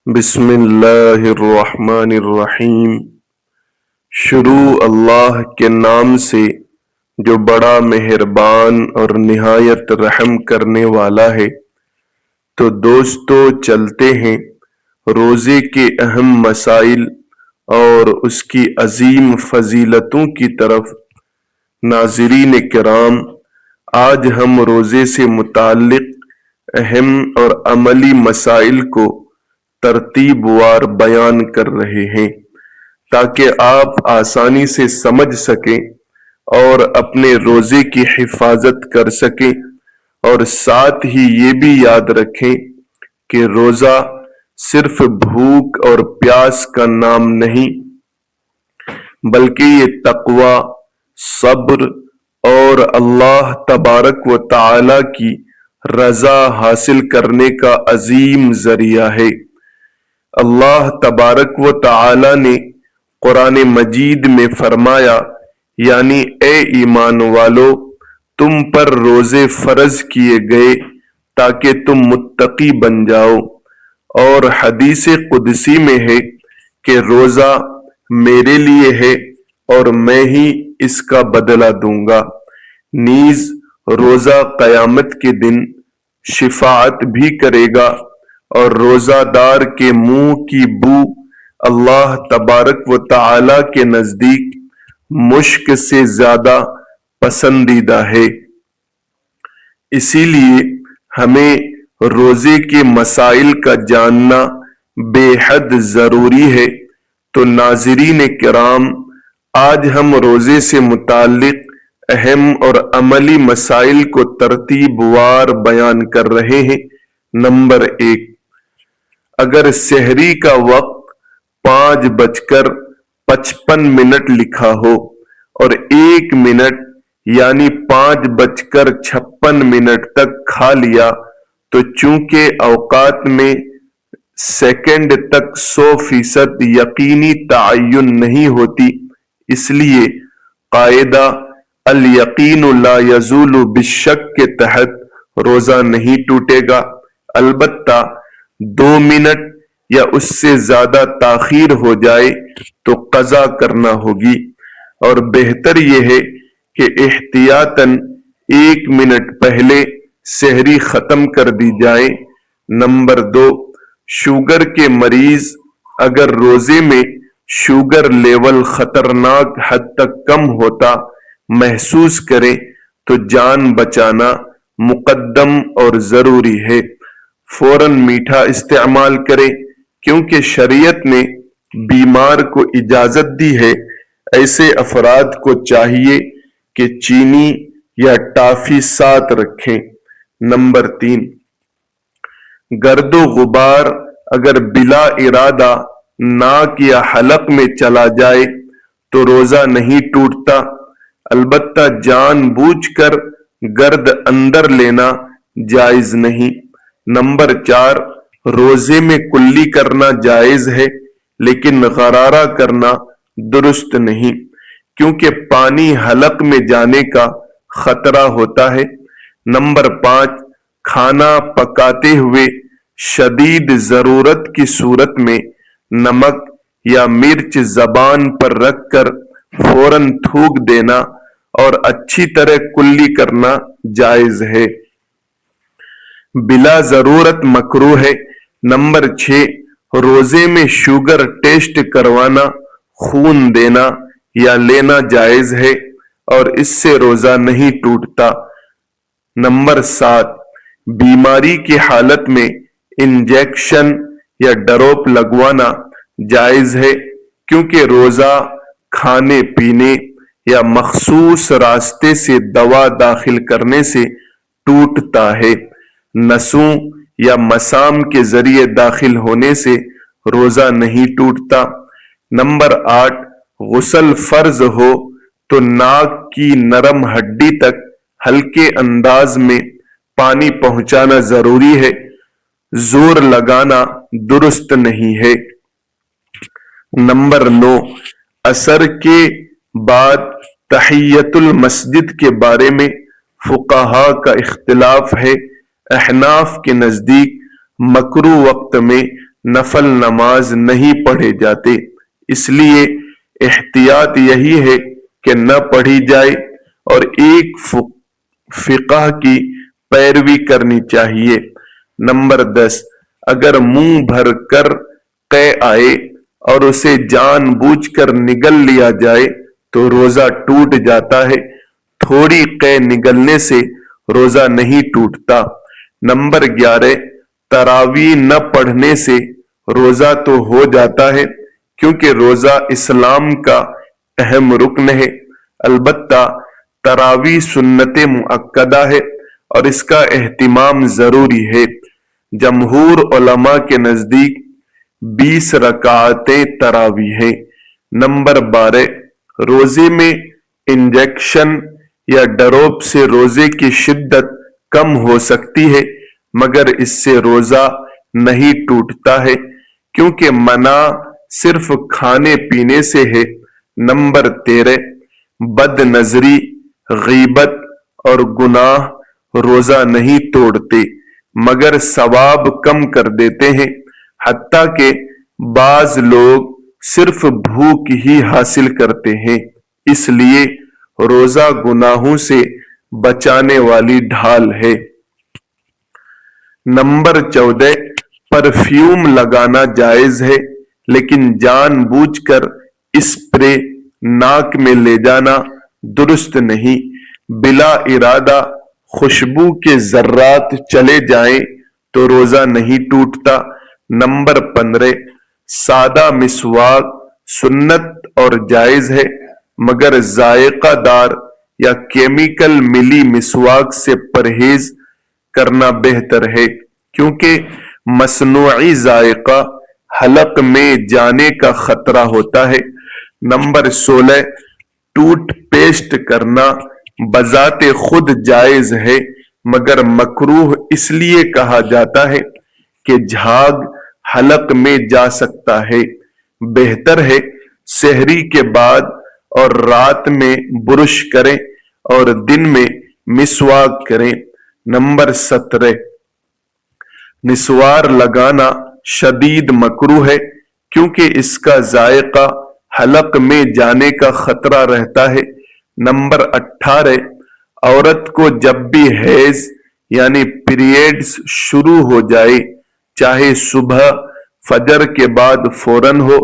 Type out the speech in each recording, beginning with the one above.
بسم اللہ الرحمن الرحیم۔ شروع اللہ کے نام سے جو بڑا مہربان اور نہایت رحم کرنے والا ہے۔ تو دوستو چلتے ہیں روزے کے اہم مسائل اور اس کی عظیم فضیلتوں کی طرف۔ ناظرین کرام، آج ہم روزے سے متعلق اہم اور عملی مسائل کو ترتیب وار بیان کر رہے ہیں تاکہ آپ آسانی سے سمجھ سکیں اور اپنے روزے کی حفاظت کر سکیں، اور ساتھ ہی یہ بھی یاد رکھیں کہ روزہ صرف بھوک اور پیاس کا نام نہیں، بلکہ یہ تقوی، صبر اور اللہ تبارک و تعالی کی رضا حاصل کرنے کا عظیم ذریعہ ہے۔ اللہ تبارک و تعالی نے قرآن مجید میں فرمایا، یعنی اے ایمان والو، تم پر روزے فرض کیے گئے تاکہ تم متقی بن جاؤ، اور حدیث قدسی میں ہے کہ روزہ میرے لیے ہے اور میں ہی اس کا بدلہ دوں گا۔ نیز روزہ قیامت کے دن شفاعت بھی کرے گا، اور روزہ دار کے منہ کی بو اللہ تبارک و تعالی کے نزدیک مشک سے زیادہ پسندیدہ ہے۔ اسی لیے ہمیں روزے کے مسائل کا جاننا بے حد ضروری ہے۔ تو ناظرین کرام، آج ہم روزے سے متعلق اہم اور عملی مسائل کو ترتیب وار بیان کر رہے ہیں۔ نمبر 1، اگر سحری کا وقت 5:55 لکھا ہو اور 1 منٹ یعنی 5:56 تک کھا لیا، تو چونکہ اوقات میں سیکنڈ تک 100% یقینی تعین نہیں ہوتی، اس لیے قاعدہ الیقین لا یزول بالشک کے تحت روزہ نہیں ٹوٹے گا، البتہ 2 منٹ یا اس سے زیادہ تاخیر ہو جائے تو قضا کرنا ہوگی، اور بہتر یہ ہے کہ احتیاطاً 1 منٹ پہلے سحری ختم کر دی جائے۔ نمبر 2، شوگر کے مریض اگر روزے میں شوگر لیول خطرناک حد تک کم ہوتا محسوس کرے تو جان بچانا مقدم اور ضروری ہے، فوراً میٹھا استعمال کرے، کیونکہ شریعت نے بیمار کو اجازت دی ہے۔ ایسے افراد کو چاہیے کہ چینی یا ٹافی ساتھ رکھیں۔ نمبر 3، گرد و غبار اگر بلا ارادہ ناک یا حلق میں چلا جائے تو روزہ نہیں ٹوٹتا، البتہ جان بوجھ کر گرد اندر لینا جائز نہیں۔ نمبر 4، روزے میں کلی کرنا جائز ہے لیکن غرارہ کرنا درست نہیں، کیونکہ پانی حلق میں جانے کا خطرہ ہوتا ہے۔ نمبر 5، کھانا پکاتے ہوئے شدید ضرورت کی صورت میں نمک یا مرچ زبان پر رکھ کر فوراً تھوک دینا اور اچھی طرح کلی کرنا جائز ہے، بلا ضرورت مکروہ ہے۔ نمبر 6، روزے میں شوگر ٹیسٹ کروانا، خون دینا یا لینا جائز ہے اور اس سے روزہ نہیں ٹوٹتا۔ نمبر 7، بیماری کی حالت میں انجیکشن یا ڈروپ لگوانا جائز ہے، کیونکہ روزہ کھانے پینے یا مخصوص راستے سے دوا داخل کرنے سے ٹوٹتا ہے، نسوں یا مسام کے ذریعے داخل ہونے سے روزہ نہیں ٹوٹتا۔ نمبر 8، غسل فرض ہو تو ناک کی نرم ہڈی تک ہلکے انداز میں پانی پہنچانا ضروری ہے، زور لگانا درست نہیں ہے۔ نمبر 9، عصر کے بعد تحیت المسجد کے بارے میں فقہاء کا اختلاف ہے۔ احناف کے نزدیک مکروہ وقت میں نفل نماز نہیں پڑھے جاتے، اس لیے احتیاط یہی ہے کہ نہ پڑھی جائے اور ایک فقہ کی پیروی کرنی چاہیے۔ نمبر 10، اگر منہ بھر کر قے آئے اور اسے جان بوجھ کر نگل لیا جائے تو روزہ ٹوٹ جاتا ہے، تھوڑی قے نگلنے سے روزہ نہیں ٹوٹتا۔ نمبر 11، تراویح نہ پڑھنے سے روزہ تو ہو جاتا ہے کیونکہ روزہ اسلام کا اہم رکن ہے، البتہ تراویح سنت مؤکدہ ہے اور اس کا اہتمام ضروری ہے۔ جمہور علماء کے نزدیک 20 رکعتیں تراویح ہے۔ نمبر 12، روزے میں انجیکشن یا ڈروپ سے روزے کی شدت کم ہو سکتی ہے مگر اس سے روزہ نہیں ٹوٹتا ہے کیونکہ منع صرف کھانے پینے سے ہے۔ نمبر 13، بد نظری، غیبت اور گناہ روزہ نہیں توڑتے مگر ثواب کم کر دیتے ہیں، حتیٰ کہ بعض لوگ صرف بھوک ہی حاصل کرتے ہیں، اس لیے روزہ گناہوں سے بچانے والی ڈھال ہے۔ نمبر 14، پرفیوم لگانا جائز ہے لیکن جان بوجھ کر اسپرے ناک میں لے جانا درست نہیں۔ بلا ارادہ خوشبو کے ذرات چلے جائیں تو روزہ نہیں ٹوٹتا۔ نمبر 15، سادہ مسواک سنت اور جائز ہے مگر ذائقہ دار یا کیمیکل ملی مسواک سے پرہیز کرنا بہتر ہے کیونکہ مصنوعی ذائقہ حلق میں جانے کا خطرہ ہوتا ہے۔ نمبر 16، ٹوتھ پیسٹ کرنا بذات خود جائز ہے مگر مکروہ اس لیے کہا جاتا ہے کہ جھاگ حلق میں جا سکتا ہے۔ بہتر ہے سحری کے بعد اور رات میں برش کریں اور دن میں مسواک کریں۔ نمبر 17، نسوار لگانا شدید مکروہ ہے کیونکہ اس کا ذائقہ حلق میں جانے کا خطرہ رہتا ہے۔ نمبر 18، عورت کو جب بھی حیض یعنی پیریڈز شروع ہو جائے، چاہے صبح فجر کے بعد فوراً ہو،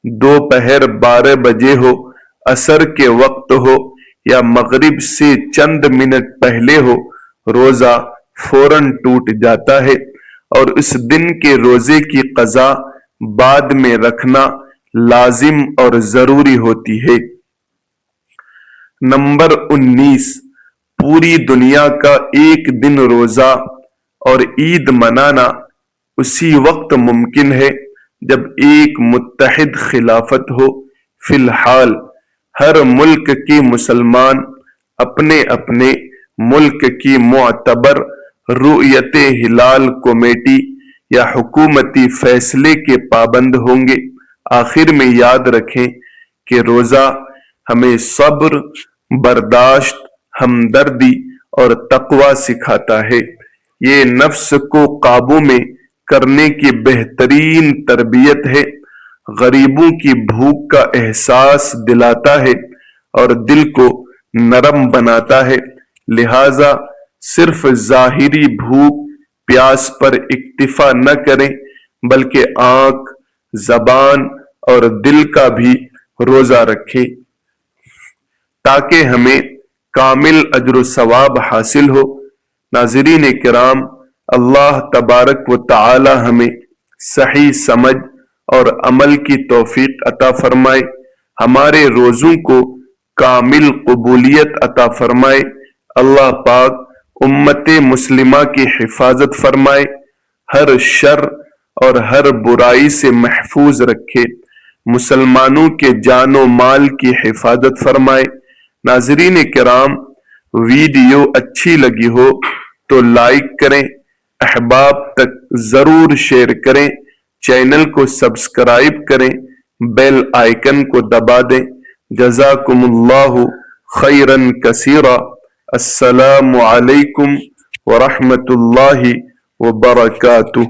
دوپہر 12 بجے ہو، عصر کے وقت ہو یا مغرب سے چند منٹ پہلے ہو، روزہ فوراً ٹوٹ جاتا ہے اور اس دن کے روزے کی قضا بعد میں رکھنا لازم اور ضروری ہوتی ہے۔ نمبر 19، پوری دنیا کا ایک دن روزہ اور عید منانا اسی وقت ممکن ہے جب ایک متحد خلافت ہو۔ فی الحال ہر ملک کے مسلمان اپنے اپنے ملک کی معتبر رؤیت ہلال کمیٹی یا حکومتی فیصلے کے پابند ہوں گے۔ آخر میں یاد رکھیں کہ روزہ ہمیں صبر، برداشت، ہمدردی اور تقوی سکھاتا ہے۔ یہ نفس کو قابو میں کرنے کی بہترین تربیت ہے، غریبوں کی بھوک کا احساس دلاتا ہے اور دل کو نرم بناتا ہے۔ لہذا صرف ظاہری بھوک پیاس پر اکتفا نہ کریں بلکہ آنکھ، زبان اور دل کا بھی روزہ رکھیں تاکہ ہمیں کامل اجر و ثواب حاصل ہو۔ ناظرین کرام، اللہ تبارک و تعالی ہمیں صحیح سمجھ اور عمل کی توفیق عطا فرمائے، ہمارے روزوں کو کامل قبولیت عطا فرمائے۔ اللہ پاک امت مسلمہ کی حفاظت فرمائے، ہر شر اور ہر برائی سے محفوظ رکھے، مسلمانوں کے جان و مال کی حفاظت فرمائے۔ ناظرین کرام، ویڈیو اچھی لگی ہو تو لائک کریں، احباب تک ضرور شیئر کریں، چینل کو سبسکرائب کریں، بیل آئیکن کو دبا دیں۔ جزاکم اللہ خیرا کثیرا۔ السلام علیکم ورحمۃ اللہ وبرکاتہ۔